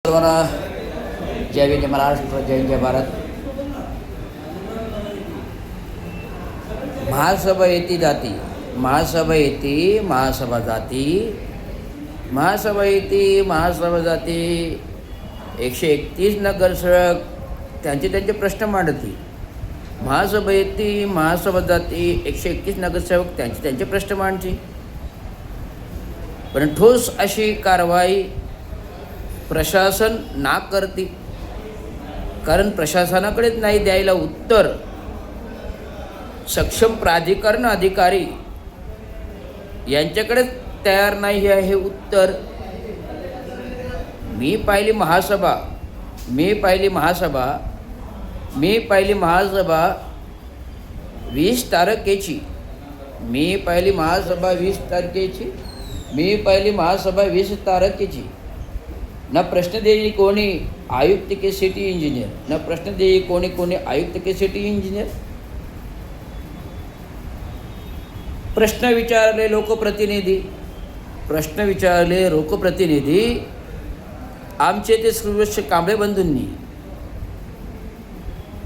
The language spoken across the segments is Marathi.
सर्वांना जय विजय महाराष्ट्र, जय जय भारत. महासभा येती जाती, महासभा येती, महासभा जाती, महासभा येती, महासभा जाती. 131 नगरसेवक त्यांचे प्रश्न मांडती. महासभा येती, महासभा जाती, 131 नगरसेवक त्यांचे प्रश्न मांडती. पण ठोस अशी कारवाई प्रशासन ना करते. कारण प्रशासनाकडेच नाही द्यायला उत्तर. सक्षम प्राधिकरण अधिकारी यांच्याकडेच तयार नाही आहे हे उत्तर. मी पाहिली महासभा 20 तारखेची. मी पाहिली महासभा 20 तारखेची. न प्रश्न देई कोणी आयुक्त के सिटी इंजिनियर, न प्रश्न देई कोणी आयुक्त के सिटी इंजिनियर. प्रश्न विचारले लोकप्रतिनिधी आमचे ते सुरेश कांबळे बंधूंनी.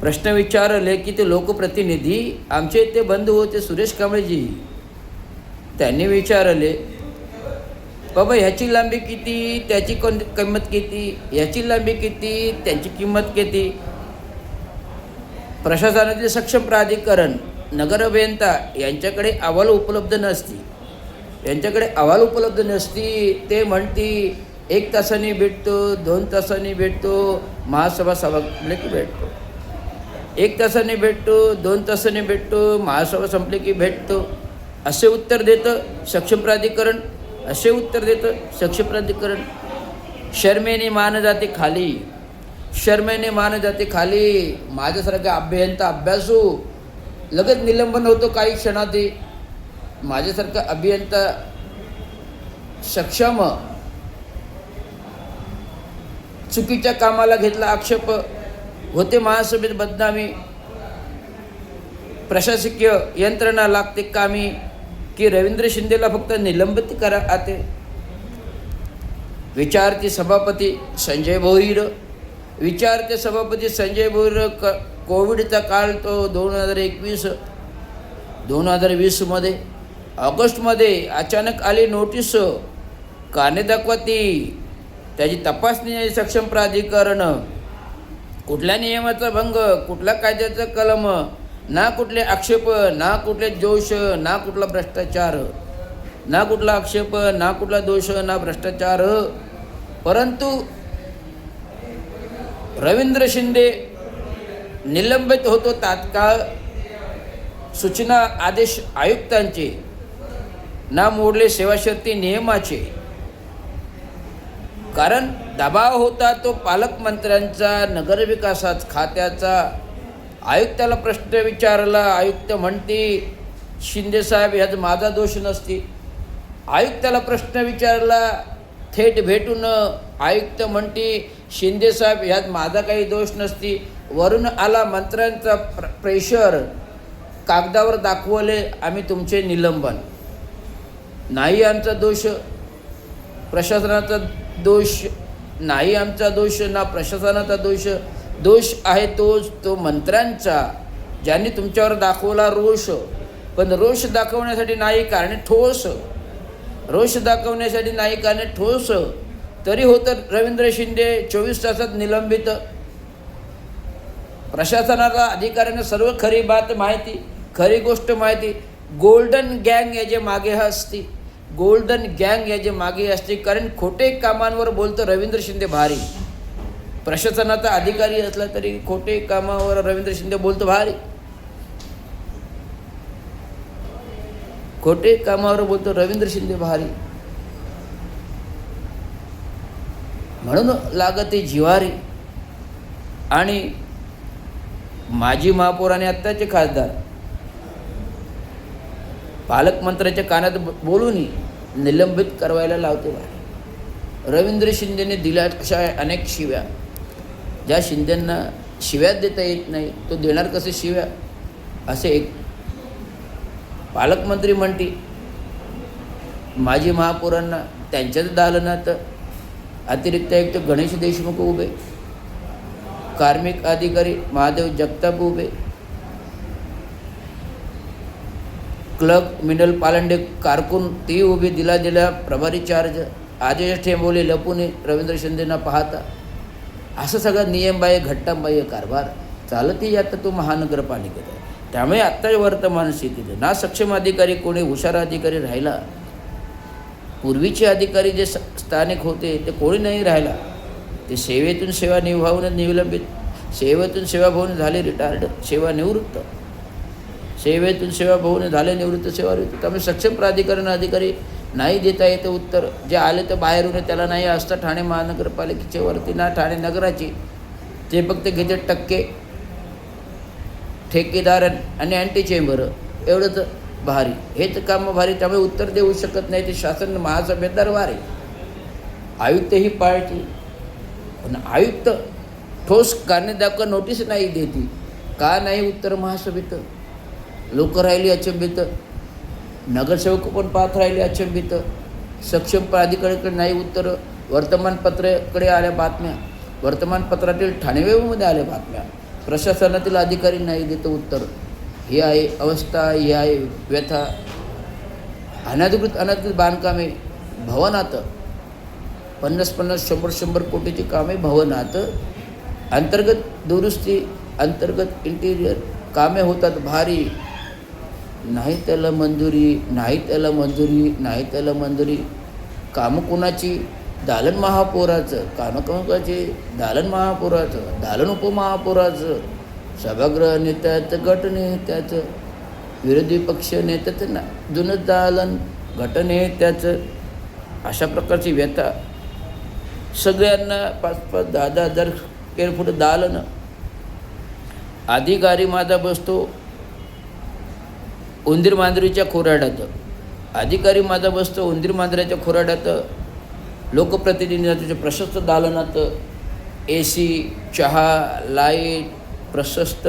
प्रश्न विचारले की ते लोकप्रतिनिधी आमचे ते बंधू होते सुरेश कांबळेजी. त्यांनी विचारले बाबा ह्याची लांबी किती, त्याची किंमत किती, ह्याची लांबी किती, त्यांची किंमत किती. प्रशासनातील सक्षम प्राधिकरण नगर अभियंता यांच्याकडे अहवाल उपलब्ध नसती. ते म्हणती 1 तासाने भेटतो, 2 तासांनी भेटतो, महासभा संपले की भेटतो. 1 तासाने भेटतो, 2 तासांनी भेटतो, महासभा संपले की भेटतो, असे उत्तर देतं सक्षम प्राधिकरण. शर्मेने मान जाते खाली. माझ्यासारखा अभियंता अभ्यासू लगेच निलंबन होतो काही क्षणात. माझ्यासारखा अभियंता सक्षम चुकीच्या कामाला घेतला आक्षेप होते महासभेत बदनामी. प्रशासकीय यंत्रणा लागते कामी की रवींद्र शिंदेला फक्त निलंबित करा आते. विचारते सभापती संजय भोईर. कोविडचा काळ तो 2020 मध्ये ऑगस्टमध्ये अचानक आली नोटीस. कारणे दाखवती त्याची तपासणी सक्षम प्राधिकरण. कुठल्या नियमाचा भंग, कुठल्या कायद्याचा कलम, ना कुठले आक्षेप, ना कुठले दोष, ना कुठला भ्रष्टाचार, ना कुठला आक्षेप, ना कुठला दोष, ना भ्रष्टाचार. परंतु रवींद्र शिंदे निलंबित होतो तात्काळ. सूचना आदेश आयुक्तांचे ना मोडले सेवाशर्ती नियमाचे. कारण दबाव होता तो पालकमंत्र्यांचा, नगरविकासाचा खात्याचा. आयुक्ताला प्रश्न विचारला, आयुक्त म्हणते शिंदेसाहेब ह्यात माझा दोष नसती. आयुक्ताला प्रश्न विचारला थेट भेटून, आयुक्त म्हणते शिंदेसाहेब ह्यात माझा काही दोष नसती. वरून आला मंत्र्यांचा प्रेशर, कागदावर दाखवले आम्ही तुमचे निलंबन. नाही आमचा दोष, प्रशासनाचा दोष नाही, आमचा दोष ना प्रशासनाचा दोष आहे तो मंत्र्यांचा, ज्यांनी तुमच्यावर दाखवला रोष. पण रोष दाखवण्यासाठी नाही कारणे ठोस. तरी होतं रवींद्र शिंदे 24 तासात निलंबित. प्रशासनाला अधिकाऱ्यांना सर्व खरी गोष्ट माहिती. गोल्डन गँग याचे मागे असते. कारण खोटे कामांवर बोलतो रवींद्र शिंदे भारी. प्रशासनाचा अधिकारी असला तरी खोटे कामावर रवींद्र शिंदे बोलतो भारी. म्हणून लागते जिवारी. आणि माजी महापौर आणि आत्ताचे खासदार पालकमंत्र्याच्या कानात बोलून निलंबित करवायला लावते भारी. रवींद्र शिंदेने दिल्या अशा अनेक शिव्या, ज्या शिंदेंना शिव्याच देता येत नाही, तो देणार कसे शिव्या. असे एक पालकमंत्री म्हणते माजी महापौरांना त्यांच्याच दालनात अतिरिक्त आयुक्त गणेश देशमुख उभे, कार्मिक अधिकारी महादेव जगताप उभे, क्लर्क मिनल पालंडे कारकून ती उभी, दिला प्रभारी चार्ज, आदेश ठेंबवले लपून रवींद्र शिंदेंना पाहता. असं सगळं नियमबाह्य घट्टाबाह्य कारभार चालतही आता तो महानगरपालिकेत आहे. त्यामुळे आत्ता वर्तमान स्थितीत ना सक्षम अधिकारी कोणी हुशार अधिकारी राहिला. पूर्वीचे अधिकारी जे स्थानिक होते ते कोणी नाही राहिला. ते सेवेतून सेवा निभावून निलंबित, सेवेतून सेवाभावून झाले रिटायर्ड, सेवानिवृत्त, सेवेतून सेवाभावून झाले निवृत्त, सेवानिवृत्त. त्यामुळे सक्षम प्राधिकरण अधिकारी नाही देता येतं उत्तर. जे आले तर बाहेरून त्याला नाही असतं. ठाणे महानगरपालिकेच्या वरती ना ठाणे नगराची ते फक्त घेते टक्के, ठेकेदार आणि अँटी चेंबर एवढंच भारी, हेच कामं भारी. त्यामुळे उत्तर देऊ शकत नाही. ते शासन महासभेदार वारे, आयुक्त ही पाळती, पण आयुक्त ठोस कारणे दाखवा नोटीस नाही देती. का नाही उत्तर महासभेत? लोक राहिली अचंबित, नगरसेवक पण पाहत राहिले अचंबित. सक्षम प्राधिकरणाकडे नाही उत्तर. वर्तमानपत्राकडे आल्या बातम्या, वर्तमानपत्रातील ठाणे वेव्हमध्ये आल्या बातम्या, प्रशासनातील अधिकारी नाही देतं उत्तर. ही आहे अवस्था, ही आहे व्यथा. अनधिकृत बांधकामे भवनात 50-50, 100-100 कोटीची कामे भवनात, अंतर्गत दुरुस्ती, अंतर्गत इंटिरियर कामे होतात भारी. नाही त्याला मंजुरी, नाही त्याला मंजुरी, नाही त्याला मंजुरी. कामं कोणाची? दालन महापौराचं. कामं कोणाची? दालन महापौराचं, दालन उपमहापौराचं, सभागृह नेत्याचं, गटनेत्याचं, विरोधी पक्ष नेत्याचं ना जुनं दालन, गटनेत्याचं. अशा प्रकारची व्यथा. सगळ्यांना 5-5, 10-10 हजार स्क्वेअर फूट दालन. अधिकारी माझा बसतो उंदीर मांजरीच्या खोराड्यात, अधिकारी माझा बसतो उंदीर मांजराच्या खोराड्यात. लोकप्रतिनिधीच्या प्रशस्त दालनात AC, चहा, लाईट, प्रशस्त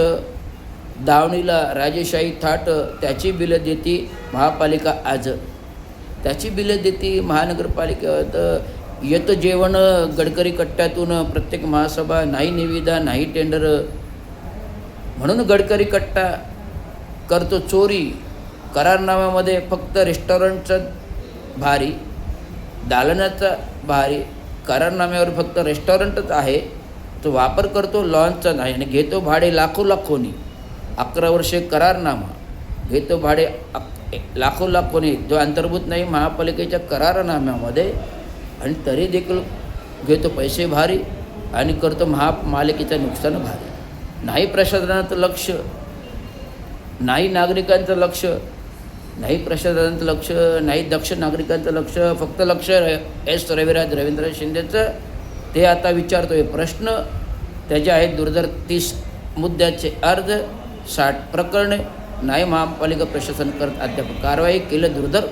दावणीला राजेशाही थाट, त्याची बिलं देते महापालिका आज. त्याची बिलं देते महानगरपालिकेत. येतं जेवण गडकरी कट्ट्यातून, प्रत्येक महासभा, नाही निविदा, नाही टेंडर. म्हणून गडकरी कट्टा करतो चोरी. करारनाम्यामध्ये फक्त रेस्टॉरंटचं भारी, दालनाचा भारी. करारनाम्यावर फक्त रेस्टॉरंटच आहे, तो वापर करतो लॉन्सचा नाही, आणि घेतो भाडे लाखोनी. 11 वर्षे करारनामा, घेतो भाडे लाखोनी, जो अंतर्भूत नाही महापालिकेच्या करारनाम्यामध्ये, आणि तरी देखील घेतो पैसे भारी आणि करतो महापालिकेचं नुकसान भारी. नाही प्रशासनाचं लक्ष, नाही नागरिकांचं लक्ष, नाही प्रशासनाचं लक्ष, नाही दक्ष नागरिकांचं लक्ष. फक्त लक्ष रविराज रवींद्र शिंदेचं. ते आता विचारतो आहे प्रश्न. त्याचे आहेत दुर्धर 30 मुद्द्याचे अर्ज, 60 प्रकरणे. नाही महापालिका प्रशासन करत अद्याप कारवाई. केलं दुर्धर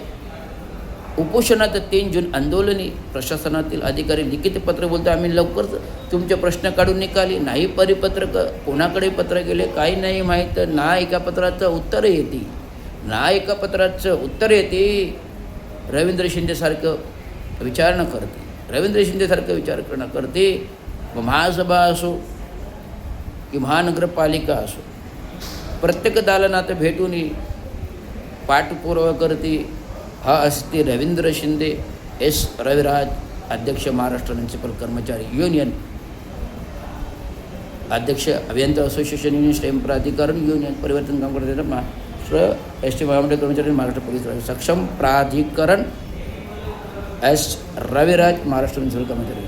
उपोषणात 3 जून आंदोलनी. प्रशासनातील अधिकारी लिखित पत्र बोलतो आम्ही लवकरच तुमचे प्रश्न काढून निकाली. नाही परिपत्रक, कोणाकडे पत्र गेले काही नाही माहीत. ना एका पत्राचं उत्तर येते, ना एका पत्राचं उत्तर येते. रवींद्र शिंदेसारखं विचारणा करते, रवींद्र शिंदेसारखं विचार करते. महासभा असो की महानगरपालिका असो, प्रत्येक दालनात भेटून पाठपुरावा करते. हा असते रवींद्र शिंदे, रविराज, अध्यक्ष महाराष्ट्र म्युनिसिपल कर्मचारी युनियन, अध्यक्ष अभियंता असोसिएशन युनियन, स्टेम प्राधिकरण युनियन, परिवर्तन काम करते महाराष्ट्र ST महामंडळ कर्मचारी, महाराष्ट्र पोलीस सक्षम प्राधिकरण, रविराज, महाराष्ट्र म्युनिसिपल कर्मचारी.